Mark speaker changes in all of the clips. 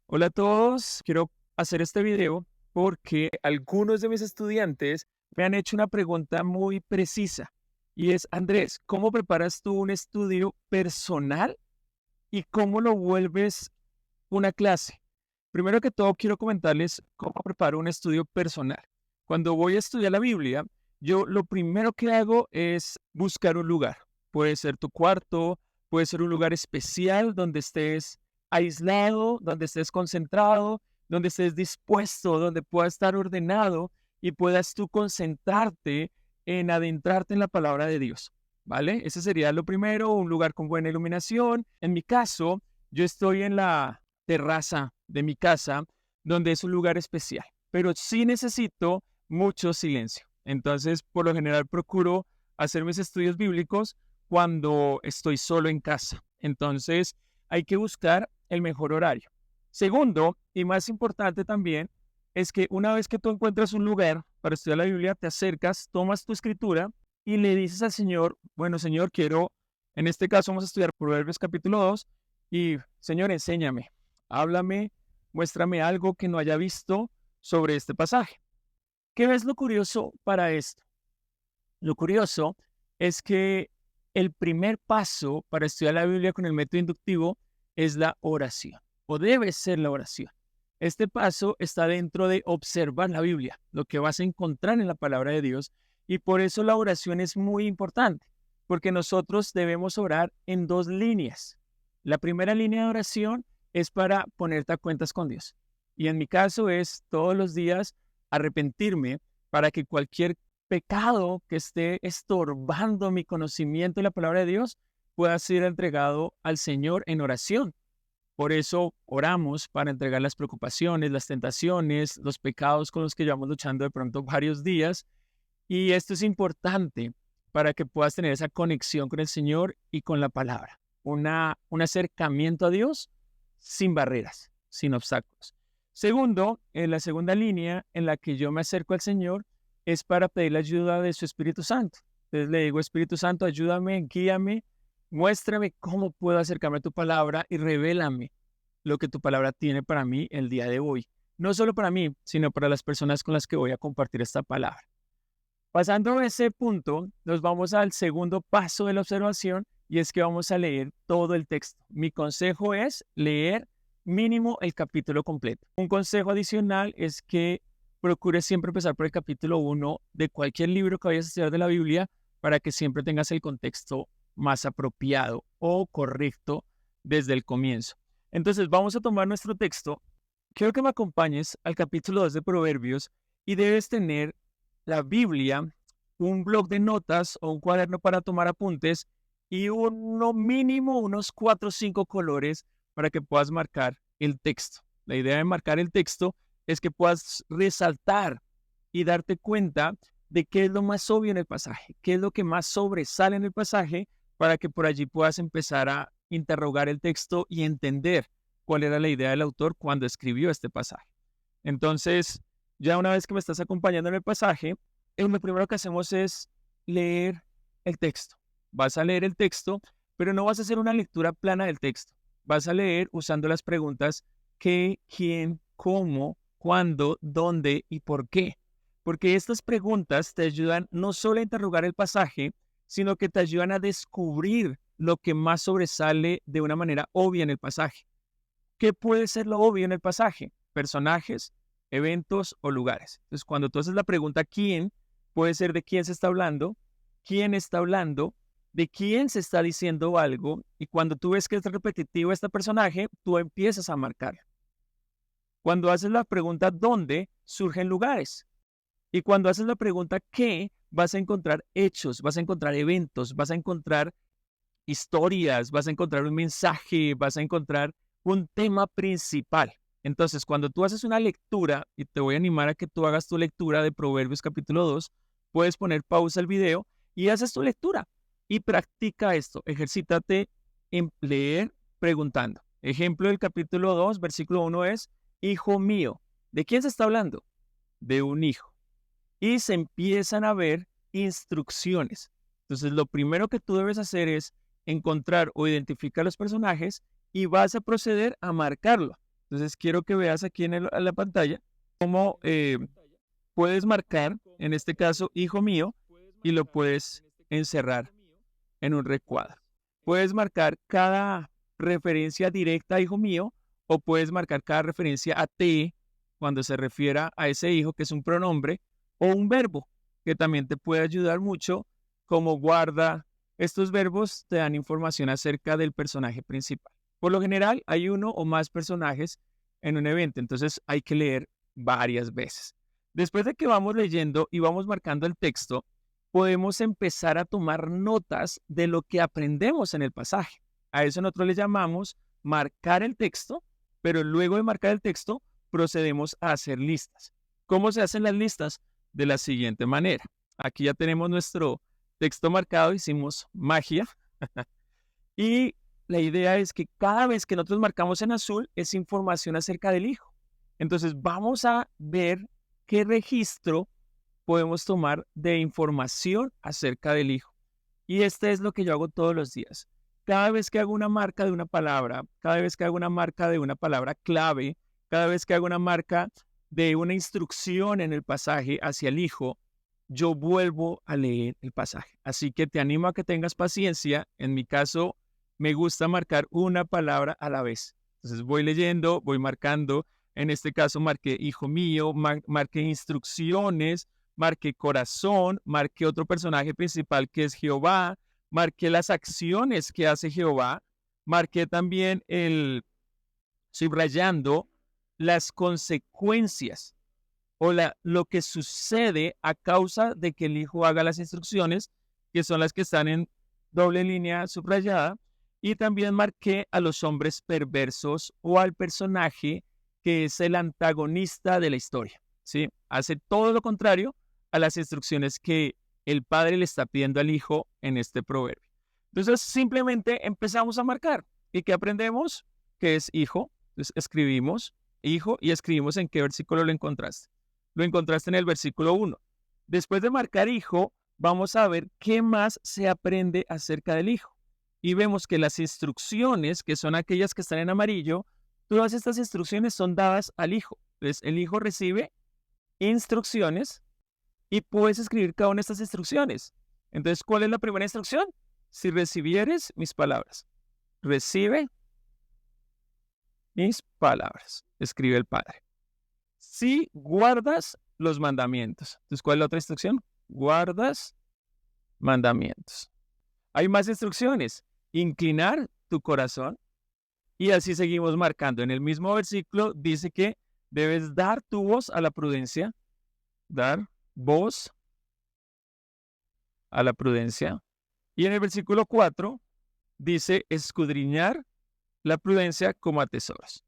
Speaker 1: Hola a todos, quiero hacer este video porque algunos de mis estudiantes me han hecho una pregunta muy precisa y es, Andrés, ¿cómo preparas tú un estudio personal y cómo lo vuelves una clase? Primero que todo, quiero comentarles cómo preparo un estudio personal. Cuando voy a estudiar la Biblia, yo lo primero que hago es buscar un lugar. Puede ser tu cuarto, puede ser un lugar especial donde estés aislado, donde estés concentrado, donde estés dispuesto, donde pueda estar ordenado y puedas tú concentrarte en adentrarte en la palabra de Dios. ¿Vale? Ese sería lo primero, un lugar con buena iluminación. En mi caso, yo estoy en la terraza de mi casa, donde es un lugar especial, pero sí necesito mucho silencio. Entonces, por lo general, procuro hacer mis estudios bíblicos cuando estoy solo en casa. Entonces, hay que buscar el mejor horario. Segundo, y más importante también, es que una vez que tú encuentras un lugar para estudiar la Biblia, te acercas, tomas tu escritura y le dices al Señor, bueno, Señor, quiero, en este caso vamos a estudiar Proverbios capítulo 2 y, Señor, enséñame, háblame, muéstrame algo que no haya visto sobre este pasaje. ¿Qué ves lo curioso para esto? Lo curioso es que el primer paso para estudiar la Biblia con el método inductivo es la oración, o debe ser la oración. Este paso está dentro de observar la Biblia, lo que vas a encontrar en la palabra de Dios, y por eso la oración es muy importante, porque nosotros debemos orar en dos líneas. La primera línea de oración es para ponerte a cuentas con Dios. Y en mi caso es todos los días arrepentirme para que cualquier pecado que esté estorbando mi conocimiento de la palabra de Dios pueda ser entregado al Señor en oración. Por eso oramos para entregar las preocupaciones, las tentaciones, los pecados con los que llevamos luchando de pronto varios días. Y esto es importante para que puedas tener esa conexión con el Señor y con la palabra. Un acercamiento a Dios sin barreras, sin obstáculos. Segundo, en la segunda línea en la que yo me acerco al Señor es para pedir la ayuda de su Espíritu Santo. Entonces le digo, Espíritu Santo, ayúdame, guíame, muéstrame cómo puedo acercarme a tu palabra y revélame lo que tu palabra tiene para mí el día de hoy. No solo para mí, sino para las personas con las que voy a compartir esta palabra. Pasando a ese punto, nos vamos al segundo paso de la observación y es que vamos a leer todo el texto. Mi consejo es leer mínimo el capítulo completo. Un consejo adicional es que procures siempre empezar por el capítulo 1 de cualquier libro que vayas a estudiar de la Biblia para que siempre tengas el contexto más apropiado o correcto desde el comienzo. Entonces vamos a tomar nuestro texto. Quiero que me acompañes al capítulo 2 de Proverbios y debes tener la Biblia, un bloc de notas o un cuaderno para tomar apuntes y uno mínimo unos 4 o 5 colores para que puedas marcar el texto. La idea de marcar el texto es que puedas resaltar y darte cuenta de qué es lo más obvio en el pasaje, qué es lo que más sobresale en el pasaje para que por allí puedas empezar a interrogar el texto y entender cuál era la idea del autor cuando escribió este pasaje. Entonces, ya una vez que me estás acompañando en el pasaje, lo primero que hacemos es leer el texto. Vas a leer el texto, pero no vas a hacer una lectura plana del texto. Vas a leer usando las preguntas qué, quién, cómo, cuándo, dónde y por qué. Porque estas preguntas te ayudan no solo a interrogar el pasaje, sino que te ayudan a descubrir lo que más sobresale de una manera obvia en el pasaje. ¿Qué puede ser lo obvio en el pasaje? Personajes, eventos o lugares. Entonces, cuando tú haces la pregunta ¿quién? Puede ser de quién se está hablando, quién está hablando, de quién se está diciendo algo, y cuando tú ves que es repetitivo este personaje, tú empiezas a marcar. Cuando haces la pregunta ¿dónde? Surgen lugares. Y cuando haces la pregunta ¿qué? Vas a encontrar hechos, vas a encontrar eventos, vas a encontrar historias, vas a encontrar un mensaje, vas a encontrar un tema principal. Entonces, cuando tú haces una lectura, y te voy a animar a que tú hagas tu lectura de Proverbios capítulo 2, puedes poner pausa al video y haces tu lectura y practica esto. Ejercítate en leer preguntando. Ejemplo del capítulo 2, versículo 1 es, hijo mío. ¿De quién se está hablando? De un hijo. Y se empiezan a ver instrucciones. Entonces, lo primero que tú debes hacer es encontrar o identificar los personajes y vas a proceder a marcarlo. Entonces quiero que veas aquí en la pantalla cómo puedes marcar, en este caso, hijo mío, y lo puedes encerrar en un recuadro. Puedes marcar cada referencia directa a hijo mío o puedes marcar cada referencia a te cuando se refiera a ese hijo que es un pronombre o un verbo que también te puede ayudar mucho como guarda. Estos verbos te dan información acerca del personaje principal. Por lo general hay uno o más personajes en un evento, entonces hay que leer varias veces. Después de que vamos leyendo y vamos marcando el texto, podemos empezar a tomar notas de lo que aprendemos en el pasaje. A eso nosotros le llamamos marcar el texto, pero luego de marcar el texto procedemos a hacer listas. ¿Cómo se hacen las listas? De la siguiente manera. Aquí ya tenemos nuestro texto marcado, hicimos magia y la idea es que cada vez que nosotros marcamos en azul es información acerca del hijo. Entonces vamos a ver qué registro podemos tomar de información acerca del hijo. Y este es lo que yo hago todos los días. Cada vez que hago una marca de una palabra, cada vez que hago una marca de una palabra clave, cada vez que hago una marca de una instrucción en el pasaje hacia el hijo, yo vuelvo a leer el pasaje. Así que te animo a que tengas paciencia. En mi caso, me gusta marcar una palabra a la vez. Entonces voy leyendo, voy marcando. En este caso marqué hijo mío, marqué instrucciones, marqué corazón, marqué otro personaje principal que es Jehová, marqué las acciones que hace Jehová, marqué también subrayando las consecuencias o lo que sucede a causa de que el hijo haga las instrucciones, que son las que están en doble línea subrayada, y también marqué a los hombres perversos o al personaje que es el antagonista de la historia, ¿sí? Hace todo lo contrario a las instrucciones que el padre le está pidiendo al hijo en este proverbio. Entonces simplemente empezamos a marcar. ¿Y qué aprendemos? Que es hijo. Entonces escribimos hijo y escribimos en qué versículo lo encontraste. Lo encontraste en el versículo 1. Después de marcar hijo, vamos a ver qué más se aprende acerca del hijo. Y vemos que las instrucciones, que son aquellas que están en amarillo, todas estas instrucciones son dadas al hijo. Entonces el hijo recibe instrucciones y puedes escribir cada una de estas instrucciones. Entonces, ¿cuál es la primera instrucción? Si recibieres mis palabras. Recibe mis palabras, escribe el padre. Si guardas los mandamientos. Entonces, ¿cuál es la otra instrucción? Guardas mandamientos. Hay más instrucciones. Inclinar tu corazón. Y así seguimos marcando. En el mismo versículo dice que debes dar tu voz a la prudencia. Dar voz a la prudencia. Y en el versículo 4 dice escudriñar la prudencia como a tesoros.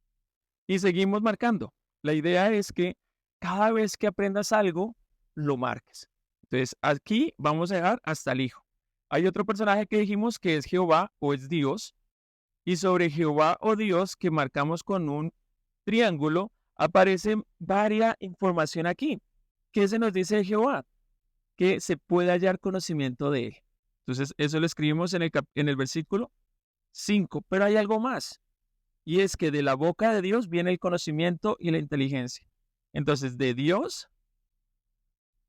Speaker 1: Y seguimos marcando. La idea es que cada vez que aprendas algo, lo marques. Entonces, aquí vamos a dejar hasta el hijo. Hay otro personaje que dijimos que es Jehová o es Dios. Y sobre Jehová o Dios que marcamos con un triángulo, aparece varia información aquí. ¿Qué se nos dice de Jehová? Que se puede hallar conocimiento de él. Entonces, eso lo escribimos en el versículo 5. Pero hay algo más. Y es que de la boca de Dios viene el conocimiento y la inteligencia. Entonces, de Dios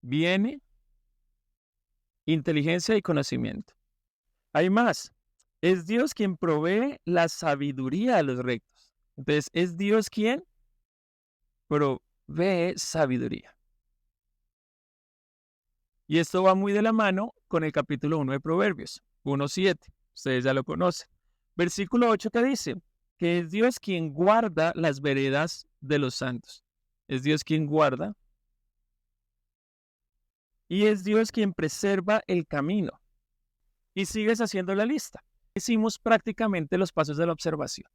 Speaker 1: viene inteligencia y conocimiento. Hay más. Es Dios quien provee la sabiduría a los rectos. Entonces, es Dios quien provee sabiduría. Y esto va muy de la mano con el capítulo 1 de Proverbios, 1:7. Ustedes ya lo conocen. Versículo 8 que dice que es Dios quien guarda las veredas de los santos. Es Dios quien guarda. Y es Dios quien preserva el camino. Y sigues haciendo la lista. Hicimos prácticamente los pasos de la observación.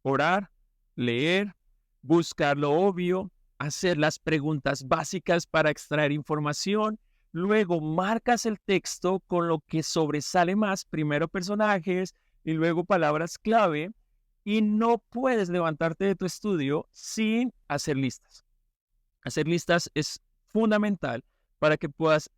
Speaker 1: Orar, leer, buscar lo obvio, hacer las preguntas básicas para extraer información. Luego marcas el texto con lo que sobresale más, primero personajes y luego palabras clave, y no puedes levantarte de tu estudio sin hacer listas. Hacer listas es fundamental para que puedas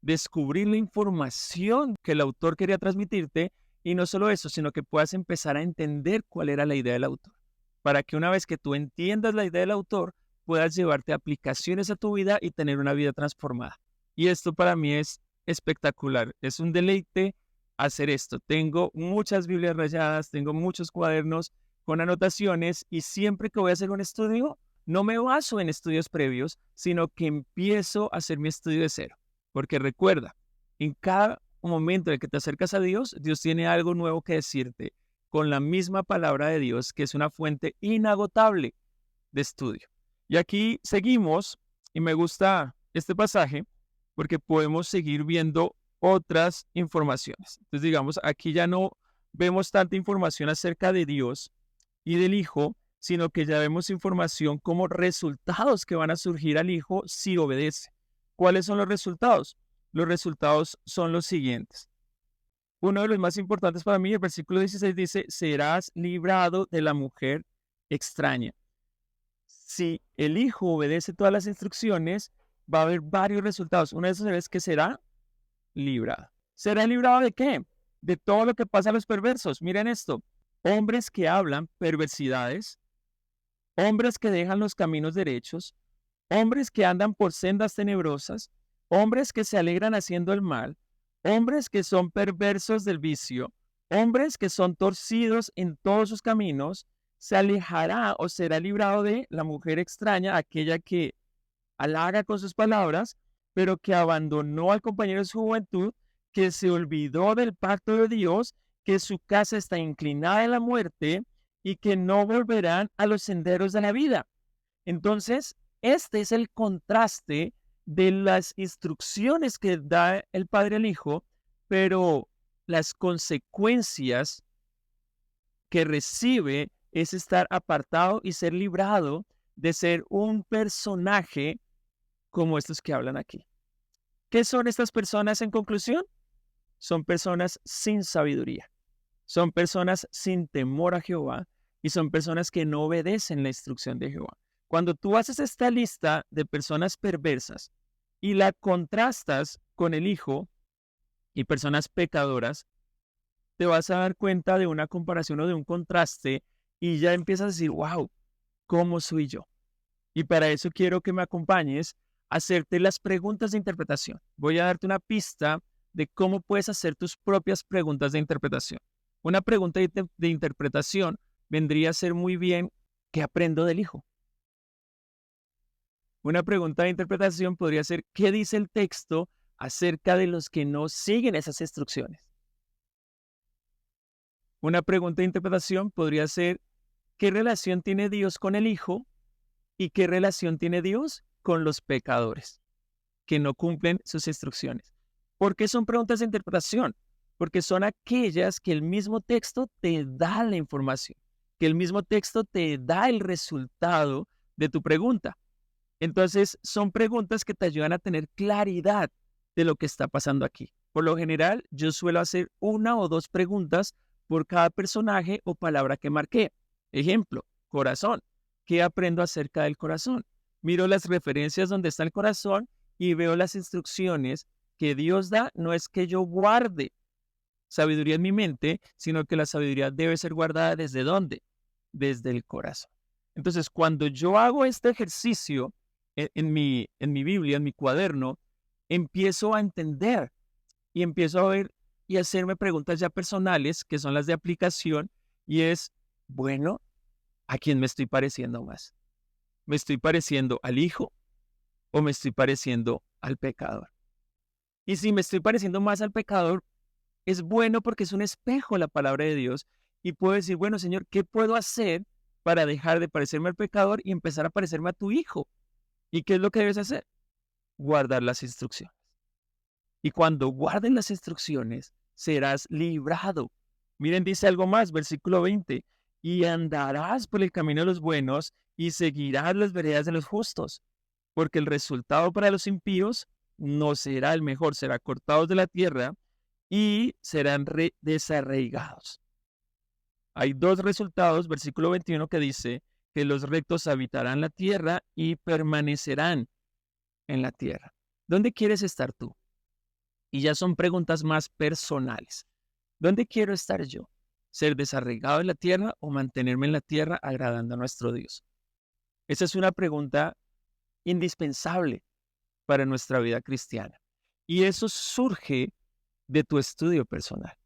Speaker 1: descubrir la información que el autor quería transmitirte Y no solo eso, sino que puedas empezar a entender cuál era la idea del autor, para que una vez que tú entiendas la idea del autor, puedas llevarte aplicaciones a tu vida y tener una vida transformada. Y esto para mí es espectacular, es un deleite hacer esto. Tengo muchas Biblias rayadas, tengo muchos cuadernos con anotaciones y siempre que voy a hacer un estudio, no me baso en estudios previos, sino que empiezo a hacer mi estudio de cero. Porque recuerda, en cada momento en el que te acercas a Dios, Dios tiene algo nuevo que decirte con la misma palabra de Dios, que es una fuente inagotable de estudio. Y aquí seguimos, y me gusta este pasaje, porque podemos seguir viendo otras informaciones. Entonces, digamos, aquí ya no vemos tanta información acerca de Dios y del Hijo, sino que ya vemos información como resultados que van a surgir al Hijo si obedece. ¿Cuáles son los resultados? Los resultados son los siguientes. Uno de los más importantes para mí, el versículo 16 dice, serás librado de la mujer extraña. Si el Hijo obedece todas las instrucciones, va a haber varios resultados. Uno de esos es que será librado. ¿Será librado de qué? De todo lo que pasa a los perversos. Miren esto. Hombres que hablan perversidades, hombres que dejan los caminos derechos, hombres que andan por sendas tenebrosas, hombres que se alegran haciendo el mal, hombres que son perversos del vicio, hombres que son torcidos en todos sus caminos, se alejará o será librado de la mujer extraña, aquella que halaga con sus palabras, pero que abandonó al compañero de su juventud, que se olvidó del pacto de Dios, que su casa está inclinada en la muerte y que no volverán a los senderos de la vida. Entonces, este es el contraste de las instrucciones que da el Padre al Hijo, pero las consecuencias que recibe es estar apartado y ser librado de ser un personaje como estos que hablan aquí. ¿Qué son estas personas en conclusión? Son personas sin sabiduría, son personas sin temor a Jehová y son personas que no obedecen la instrucción de Jehová. Cuando tú haces esta lista de personas perversas y la contrastas con el Hijo y personas pecadoras, te vas a dar cuenta de una comparación o de un contraste y ya empiezas a decir, wow, ¿cómo soy yo? Y para eso quiero que me acompañes a hacerte las preguntas de interpretación. Voy a darte una pista de cómo puedes hacer tus propias preguntas de interpretación. Una pregunta de interpretación vendría a ser muy bien, ¿qué aprendo del Hijo? Una pregunta de interpretación podría ser, ¿qué dice el texto acerca de los que no siguen esas instrucciones? Una pregunta de interpretación podría ser, ¿qué relación tiene Dios con el Hijo y qué relación tiene Dios con los pecadores que no cumplen sus instrucciones? ¿Por qué son preguntas de interpretación? Porque son aquellas que el mismo texto te da la información, que el mismo texto te da el resultado de tu pregunta. Entonces, son preguntas que te ayudan a tener claridad de lo que está pasando aquí. Por lo general, yo suelo hacer una o dos preguntas por cada personaje o palabra que marqué. Ejemplo, corazón. ¿Qué aprendo acerca del corazón? Miro las referencias donde está el corazón y veo las instrucciones que Dios da. No es que yo guarde sabiduría en mi mente, sino que la sabiduría debe ser guardada ¿desde dónde? Desde el corazón. Entonces, cuando yo hago este ejercicio en mi Biblia, en mi cuaderno, empiezo a entender y empiezo a ver y hacerme preguntas ya personales, que son las de aplicación, y es, bueno, ¿a quién me estoy pareciendo más? ¿Me estoy pareciendo al Hijo o me estoy pareciendo al pecador? Y si me estoy pareciendo más al pecador, es bueno porque es un espejo la palabra de Dios y puedo decir, bueno, Señor, ¿qué puedo hacer para dejar de parecerme al pecador y empezar a parecerme a tu Hijo? ¿Y qué es lo que debes hacer? Guardar las instrucciones. Y cuando guardes las instrucciones, serás librado. Miren, dice algo más, versículo 20, y andarás por el camino de los buenos y seguirás las veredas de los justos, porque el resultado para los impíos no será el mejor, será cortados de la tierra y serán desarraigados. Hay dos resultados, versículo 21, que dice que los rectos habitarán la tierra y permanecerán en la tierra. ¿Dónde quieres estar tú? Y ya son preguntas más personales. ¿Dónde quiero estar yo? ¿Ser desarraigado de la tierra o mantenerme en la tierra agradando a nuestro Dios? Esa es una pregunta indispensable para nuestra vida cristiana. Y eso surge de tu estudio personal.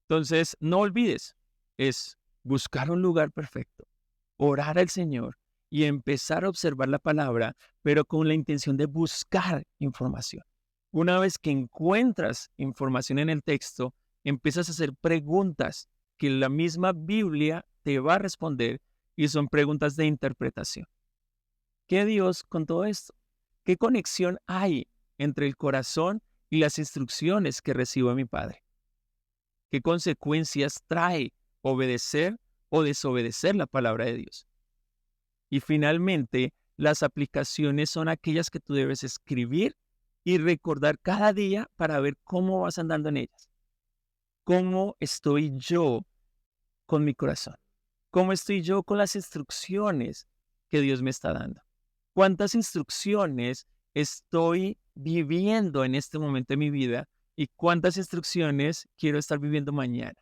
Speaker 1: Entonces, no olvides, es buscar un lugar perfecto, orar al Señor y empezar a observar la palabra, pero con la intención de buscar información. Una vez que encuentras información en el texto, empiezas a hacer preguntas que la misma Biblia te va a responder y son preguntas de interpretación. ¿Qué Dios con todo esto? ¿Qué conexión hay entre el corazón y las instrucciones que recibo de mi Padre? ¿Qué consecuencias trae obedecer o desobedecer la palabra de Dios? Y finalmente, las aplicaciones son aquellas que tú debes escribir y recordar cada día para ver cómo vas andando en ellas. ¿Cómo estoy yo con mi corazón? ¿Cómo estoy yo con las instrucciones que Dios me está dando? ¿Cuántas instrucciones estoy viviendo en este momento de mi vida y cuántas instrucciones quiero estar viviendo mañana?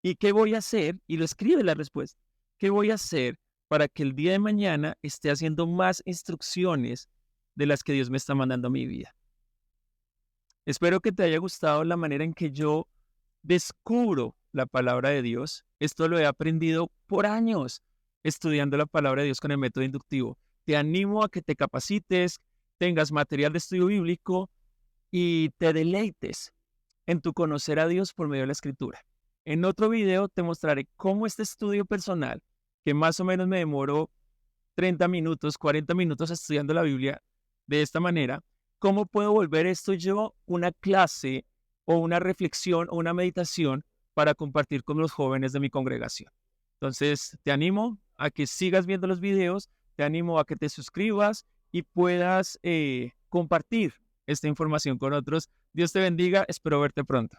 Speaker 1: ¿Y qué voy a hacer? Y lo escribe la respuesta. ¿Qué voy a hacer para que el día de mañana esté haciendo más instrucciones de las que Dios me está mandando a mi vida? Espero que te haya gustado la manera en que yo descubro la palabra de Dios. Esto lo he aprendido por años estudiando la palabra de Dios con el método inductivo. Te animo a que te capacites, tengas material de estudio bíblico y te deleites en tu conocer a Dios por medio de la Escritura. En otro video te mostraré cómo este estudio personal, que más o menos me demoró 30 minutos, 40 minutos estudiando la Biblia de esta manera, cómo puedo volver esto yo una clase o una reflexión o una meditación para compartir con los jóvenes de mi congregación. Entonces, te animo a que sigas viendo los videos, te animo a que te suscribas y puedas compartir esta información con otros. Dios te bendiga, espero verte pronto.